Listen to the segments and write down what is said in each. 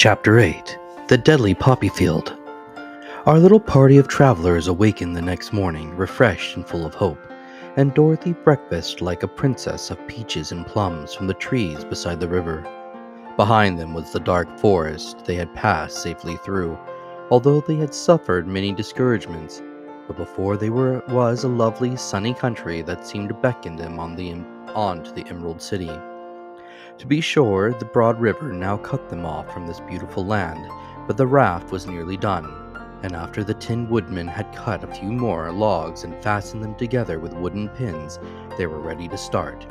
Chapter 8 The Deadly Poppy Field. Our little party of travelers awakened the next morning, refreshed and full of hope, and Dorothy breakfasted like a princess of peaches and plums from the trees beside the river. Behind them was the dark forest they had passed safely through, although they had suffered many discouragements. But before they was a lovely, sunny country that seemed to beckon them on to the Emerald City. To be sure, the broad river now cut them off from this beautiful land, but the raft was nearly done, and after the Tin Woodman had cut a few more logs and fastened them together with wooden pins, they were ready to start.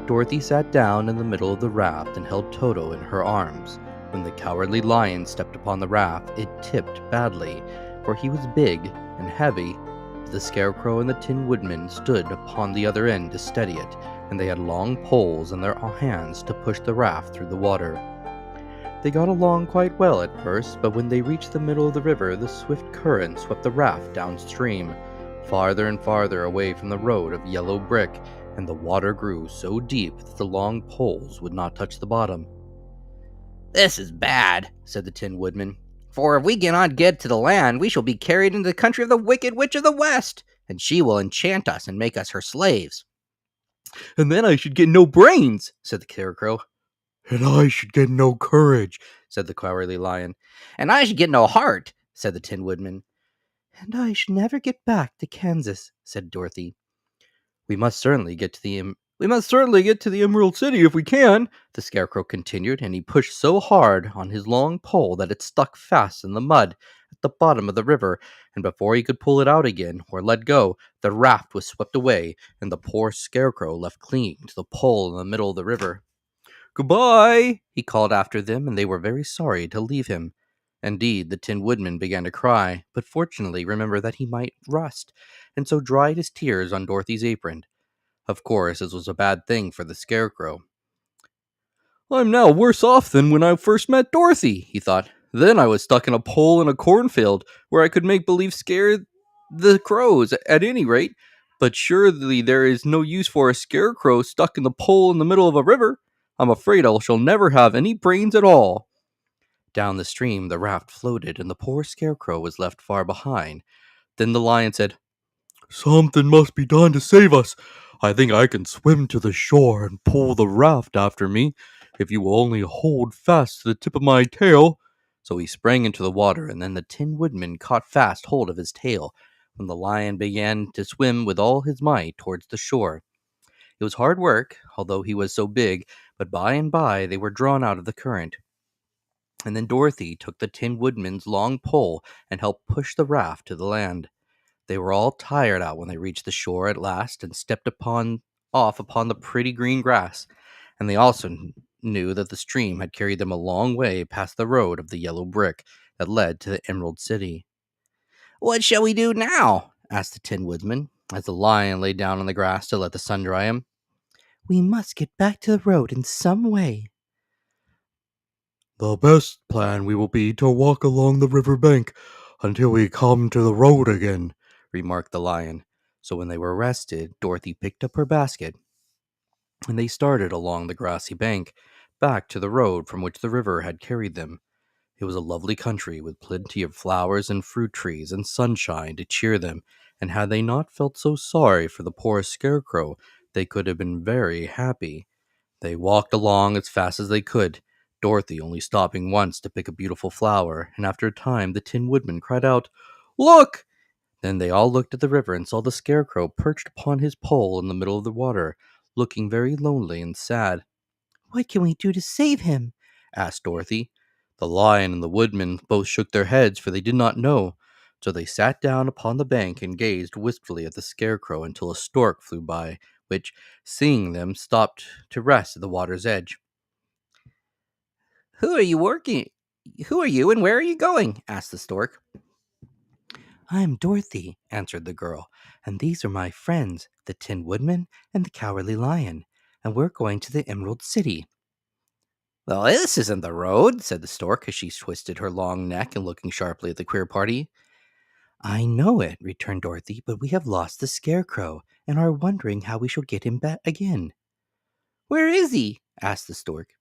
Dorothy sat down in the middle of the raft and held Toto in her arms. When the Cowardly Lion stepped upon the raft, it tipped badly, for he was big and heavy. The Scarecrow and the Tin Woodman stood upon the other end to steady it, and they had long poles in their hands to push the raft through the water. They got along quite well at first, but when they reached the middle of the river, the swift current swept the raft downstream, farther and farther away from the road of yellow brick, and the water grew so deep that the long poles would not touch the bottom. "This is bad," said the Tin Woodman, "for if we cannot get to the land, we shall be carried into the country of the Wicked Witch of the West, and she will enchant us and make us her slaves." "And then I should get no brains," said the Scarecrow. "And I should get no courage," said the Cowardly Lion. "And I should get no heart," said the Tin Woodman. "And I should never get back to Kansas," said Dorothy. "We must certainly get to the Emerald City if we can," the Scarecrow continued, and he pushed so hard on his long pole that it stuck fast in the mud at the bottom of the river, and before he could pull it out again or let go, the raft was swept away, and the poor Scarecrow left clinging to the pole in the middle of the river. "Goodbye," he called after them, and they were very sorry to leave him. Indeed, the Tin Woodman began to cry, but fortunately remembered that he might rust, and so dried his tears on Dorothy's apron. Of course, this was a bad thing for the Scarecrow. "I'm now worse off than when I first met Dorothy," he thought. "Then I was stuck in a pole in a cornfield, where I could make believe scare the crows, at any rate. But surely there is no use for a Scarecrow stuck in the pole in the middle of a river. I'm afraid I shall never have any brains at all." Down the stream the raft floated, and the poor Scarecrow was left far behind. Then the Lion said, "Something must be done to save us. I think I can swim to the shore and pull the raft after me, if you will only hold fast to the tip of my tail." So he sprang into the water, and then the Tin Woodman caught fast hold of his tail, when the Lion began to swim with all his might towards the shore. It was hard work, although he was so big, but by and by they were drawn out of the current. And then Dorothy took the Tin Woodman's long pole and helped push the raft to the land. They were all tired out when they reached the shore at last and stepped off upon the pretty green grass, and they also knew that the stream had carried them a long way past the road of the yellow brick that led to the Emerald City. "What shall we do now?" asked the Tin Woodman, as the Lion lay down on the grass to let the sun dry him. "We must get back to the road in some way." "The best plan will be to walk along the river bank until we come to the road again," remarked the Lion. So when they were rested, Dorothy picked up her basket, and they started along the grassy bank, back to the road from which the river had carried them. It was a lovely country, with plenty of flowers and fruit trees and sunshine to cheer them, and had they not felt so sorry for the poor Scarecrow, they could have been very happy. They walked along as fast as they could, Dorothy only stopping once to pick a beautiful flower, and after a time the Tin Woodman cried out, "Look!" Then they all looked at the river and saw the Scarecrow perched upon his pole in the middle of the water, looking very lonely and sad. "What can we do to save him?" asked Dorothy. The Lion and the Woodman both shook their heads, for they did not know. So they sat down upon the bank and gazed wistfully at the Scarecrow until a stork flew by, which, seeing them, stopped to rest at the water's edge. Who are you and where are you going?" asked the stork. "I'm Dorothy," answered the girl, "and these are my friends, the Tin Woodman and the Cowardly Lion, and we're going to the Emerald City." "Well, this isn't the road," said the stork as she twisted her long neck and looking sharply at the queer party. "I know it," returned Dorothy, "but we have lost the Scarecrow, and are wondering how we shall get him back again." "Where is he?" asked the stork.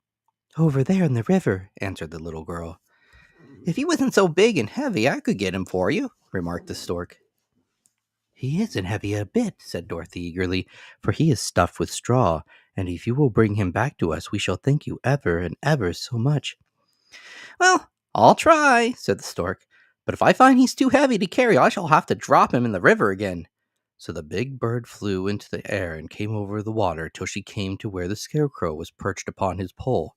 Over there in the river, answered the little girl. If he wasn't so big and heavy, I could get him for you, remarked the stork. He isn't heavy a bit, said Dorothy eagerly, for he is stuffed with straw, and if you will bring him back to us, we shall thank you ever and ever so much. Well, I'll try, said the stork, but if I find he's too heavy to carry, I shall have to drop him in the river again. So the big bird flew into the air and came over the water till she came to where the Scarecrow was perched upon his pole.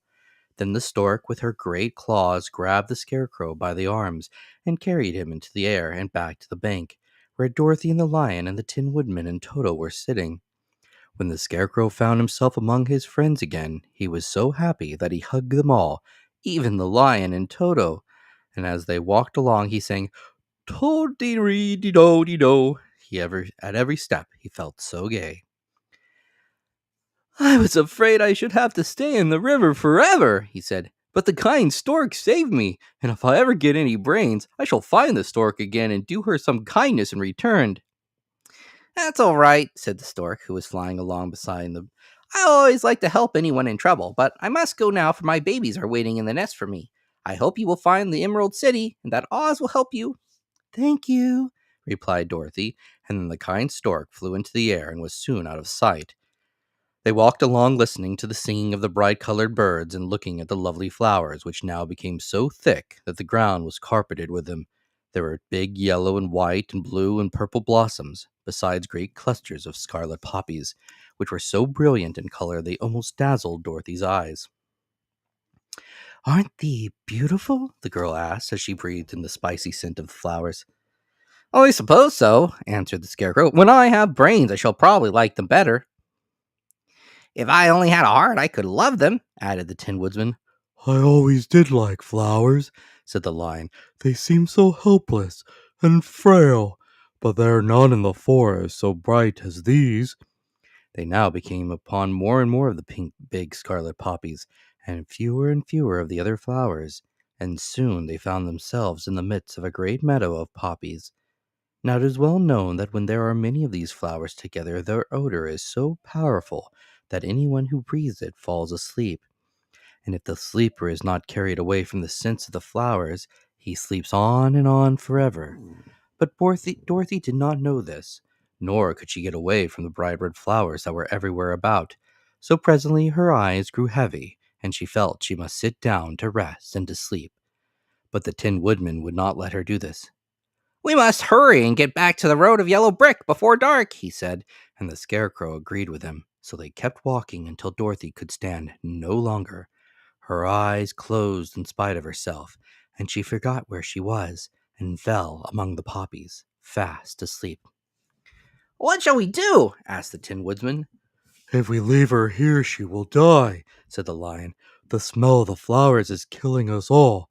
Then the stork, with her great claws, grabbed the Scarecrow by the arms and carried him into the air and back to the bank, where Dorothy and the lion and the Tin Woodman and Toto were sitting. When the Scarecrow found himself among his friends again, he was so happy that he hugged them all, even the lion and Toto. And as they walked along, he sang, "To-dee-dee-do-dee-do." At every step, he felt so gay. I was afraid I should have to stay in the river forever, he said, but the kind stork saved me, and if I ever get any brains, I shall find the stork again and do her some kindness in return. That's all right, said the stork, who was flying along beside them. I always like to help anyone in trouble, but I must go now, for my babies are waiting in the nest for me. I hope you will find the Emerald City, and that Oz will help you. Thank you, replied Dorothy, and then the kind stork flew into the air and was soon out of sight. They walked along listening to the singing of the bright-colored birds and looking at the lovely flowers, which now became so thick that the ground was carpeted with them. There were big yellow and white and blue and purple blossoms, besides great clusters of scarlet poppies, which were so brilliant in color they almost dazzled Dorothy's eyes. Aren't they beautiful? The girl asked as she breathed in the spicy scent of the flowers. Oh, I suppose so, answered the Scarecrow. When I have brains, I shall probably like them better. If I only had a heart, I could love them, added the Tin Woodman. I always did like flowers, said the lion. They seem so helpless and frail, but there are none in the forest so bright as these. They now became upon more and more of the pink, big scarlet poppies, and fewer of the other flowers, and soon they found themselves in the midst of a great meadow of poppies. Now it is well known that when there are many of these flowers together, their odor is so powerful that anyone who breathes it falls asleep. And if the sleeper is not carried away from the scents of the flowers, he sleeps on and on forever. But Dorothy did not know this, nor could she get away from the bright red flowers that were everywhere about. So presently her eyes grew heavy, and she felt she must sit down to rest and to sleep. But the Tin Woodman would not let her do this. We must hurry and get back to the road of yellow brick before dark, he said, And the Scarecrow agreed with him, so they kept walking until Dorothy could stand no longer. Her eyes closed in spite of herself, and she forgot where she was, and fell among the poppies, fast asleep. What shall we do? Asked the Tin Woodman. If we leave her here, she will die, said the lion. The smell of the flowers is killing us all.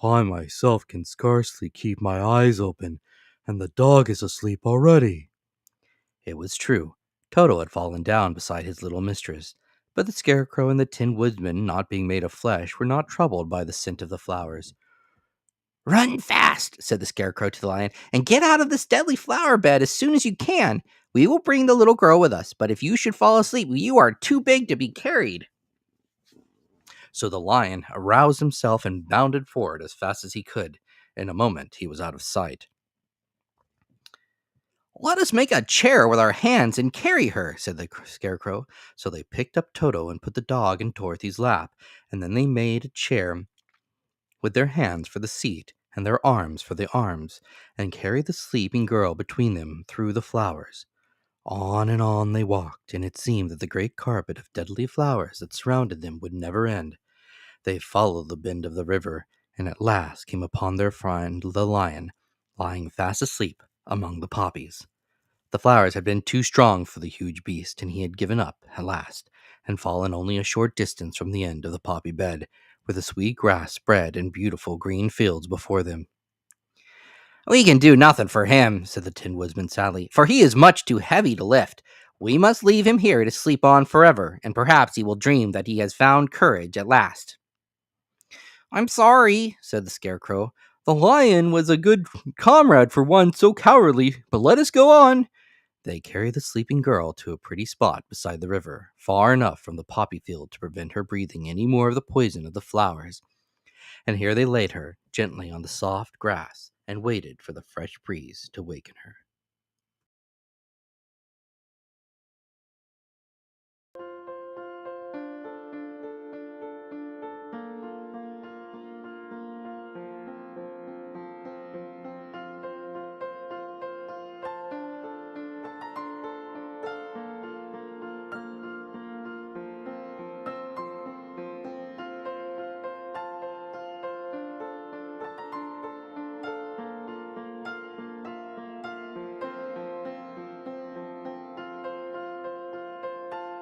I myself can scarcely keep my eyes open, and the dog is asleep already. It was true. Toto had fallen down beside his little mistress, but the Scarecrow and the Tin Woodman, not being made of flesh, were not troubled by the scent of the flowers. Run fast, said the Scarecrow to the lion, and get out of this deadly flower bed as soon as you can. We will bring the little girl with us, but if you should fall asleep, you are too big to be carried. So the lion aroused himself and bounded forward as fast as he could. In a moment he was out of sight. Let us make a chair with our hands and carry her, said the Scarecrow. So they picked up Toto and put the dog in Dorothy's lap, and then they made a chair with their hands for the seat and their arms for the arms, and carried the sleeping girl between them through the flowers. On and on they walked, and it seemed that the great carpet of deadly flowers that surrounded them would never end. They followed the bend of the river, and at last came upon their friend the lion, lying fast asleep among the poppies. The flowers had been too strong for the huge beast, and he had given up at last, and fallen only a short distance from the end of the poppy bed, where the sweet grass spread in beautiful green fields before them. We can do nothing for him, said the Tin Woodman sadly, for he is much too heavy to lift. We must leave him here to sleep on forever, and perhaps he will dream that he has found courage at last. I'm sorry, said the Scarecrow. The lion was a good comrade for one so cowardly, but let us go on. They carried the sleeping girl to a pretty spot beside the river, far enough from the poppy field to prevent her breathing any more of the poison of the flowers. And here they laid her gently on the soft grass and waited for the fresh breeze to waken her.